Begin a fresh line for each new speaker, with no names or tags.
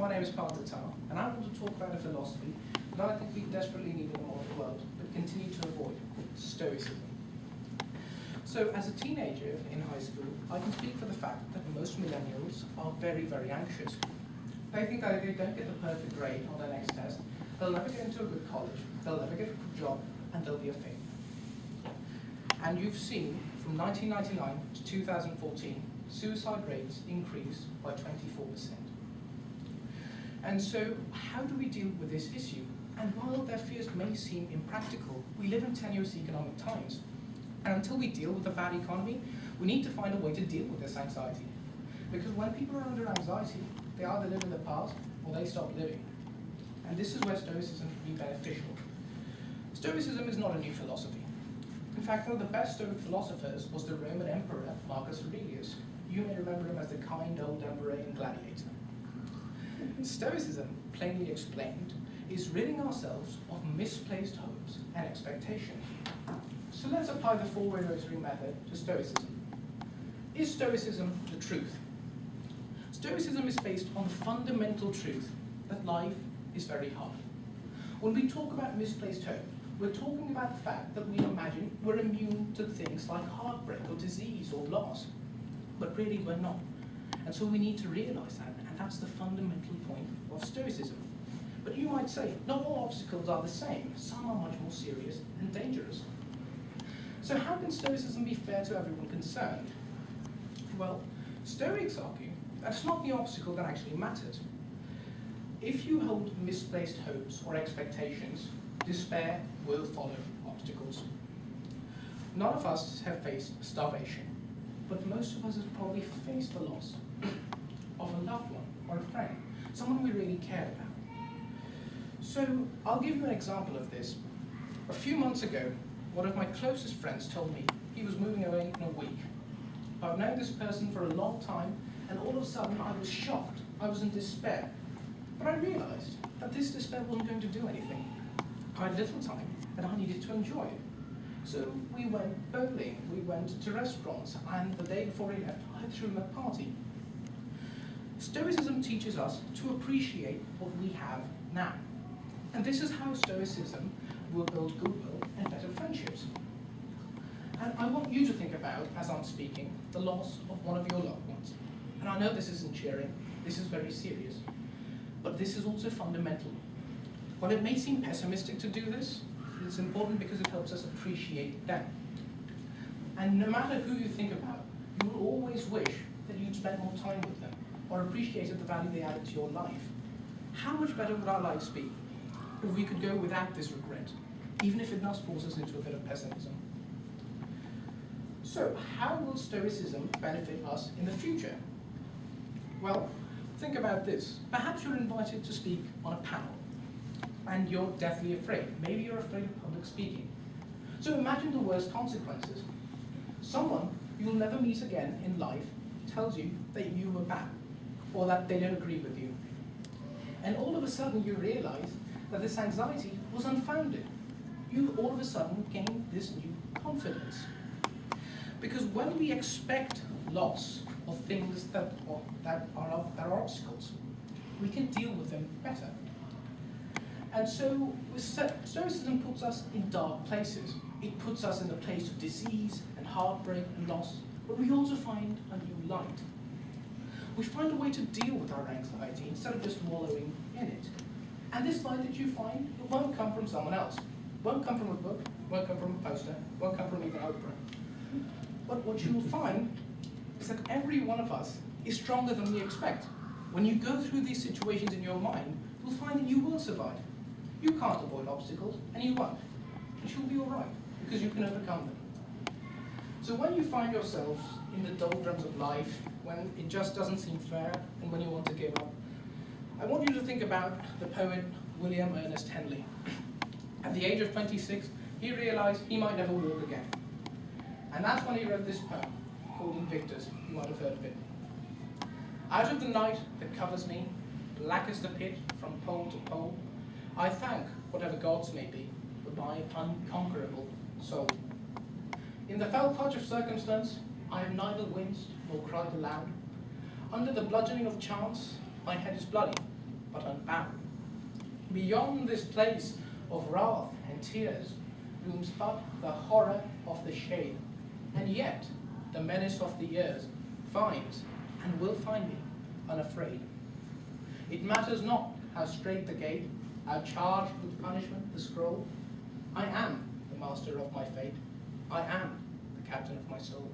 My name is Parth, and I want to talk about a philosophy that I think we desperately need in the modern world, but continue to avoid: Stoicism. So, as a teenager in high school, I can speak for the fact that most millennials are very, very anxious. They think that if they don't get the perfect grade on their next test, they'll never get into a good college, they'll never get a good job, and they'll be a failure. And you've seen, from 1999 to 2014, suicide rates increased by 24%. And so, how do we deal with this issue? And while their fears may seem impractical, we live in tenuous economic times. And until we deal with the bad economy, we need to find a way to deal with this anxiety. Because when people are under anxiety, they either live in the past or they stop living. And this is where Stoicism can be beneficial. Stoicism is not a new philosophy. In fact, one of the best Stoic philosophers was the Roman Emperor Marcus Aurelius. You may remember him as the kind old emperor in Gladiator. Stoicism, plainly explained, is ridding ourselves of misplaced hopes and expectations. So let's apply the four-way rotary method to Stoicism. Is Stoicism the truth? Stoicism is based on the fundamental truth that life is very hard. When we talk about misplaced hope, we're talking about the fact that we imagine we're immune to things like heartbreak or disease or loss, but really we're not. And so we need to realize that, and that's the fundamental point of Stoicism. But you might say, not all obstacles are the same. Some are much more serious and dangerous. So how can Stoicism be fair to everyone concerned? Well, Stoics argue that it's not the obstacle that actually matters. If you hold misplaced hopes or expectations, despair will follow obstacles. None of us have faced starvation, but most of us have probably faced the loss of a loved one or a friend, someone we really cared about. So I'll give you an example of this. A few months ago, one of my closest friends told me he was moving away in a week. I've known this person for a long time, and all of a sudden I was shocked. I was in despair. But I realized that this despair wasn't going to do anything. I had little time, and I needed to enjoy it. So we went bowling, we went to restaurants, and the day before he left, I threw him a party. Stoicism teaches us to appreciate what we have now. And this is how Stoicism will build goodwill and better friendships. And I want you to think about, as I'm speaking, the loss of one of your loved ones. And I know this isn't cheering, this is very serious, but this is also fundamental. While it may seem pessimistic to do this, it's important because it helps us appreciate them. And no matter who you think about, you will always wish that you'd spent more time with them or appreciated the value they added to your life. How much better would our lives be if we could go without this regret, even if it does force us into a bit of pessimism? So, how will Stoicism benefit us in the future? Well, think about this. Perhaps you're invited to speak on a panel, and you're deathly afraid. Maybe you're afraid of public speaking. So imagine the worst consequences. Someone you'll never meet again in life tells you that you were bad, or that they don't agree with you. And all of a sudden you realize that this anxiety was unfounded. You all of a sudden gain this new confidence. Because when we expect loss of things that are obstacles, we can deal with them better. And so Stoicism puts us in dark places. It puts us in the place of disease and heartbreak and loss, but we also find a new light. We find a way to deal with our anxiety instead of just wallowing in it. And this light that you find, it won't come from someone else. It won't come from a book, it won't come from a poster, it won't come from even Oprah. But what you will find is that every one of us is stronger than we expect. When you go through these situations in your mind, you'll find that you will survive. You can't avoid obstacles, and you won't. But you'll be all right, because you can overcome them. So when you find yourselves in the doldrums of life, when it just doesn't seem fair, and when you want to give up, I want you to think about the poet William Ernest Henley. At the age of 26, he realized he might never walk again. And that's when he wrote this poem, called Invictus. You might have heard of it. Out of the night that covers me, black as the pit from pole to pole, I thank whatever gods may be for my unconquerable soul. In the fell clutch of circumstance, I have neither winced nor cried aloud. Under the bludgeoning of chance, my head is bloody, but unbound. Beyond this place of wrath and tears looms but the horror of the shade, and yet the menace of the years finds and will find me unafraid. It matters not how strait the gate, how charged with punishment the scroll. I am the master of my fate. I am the captain of my soul.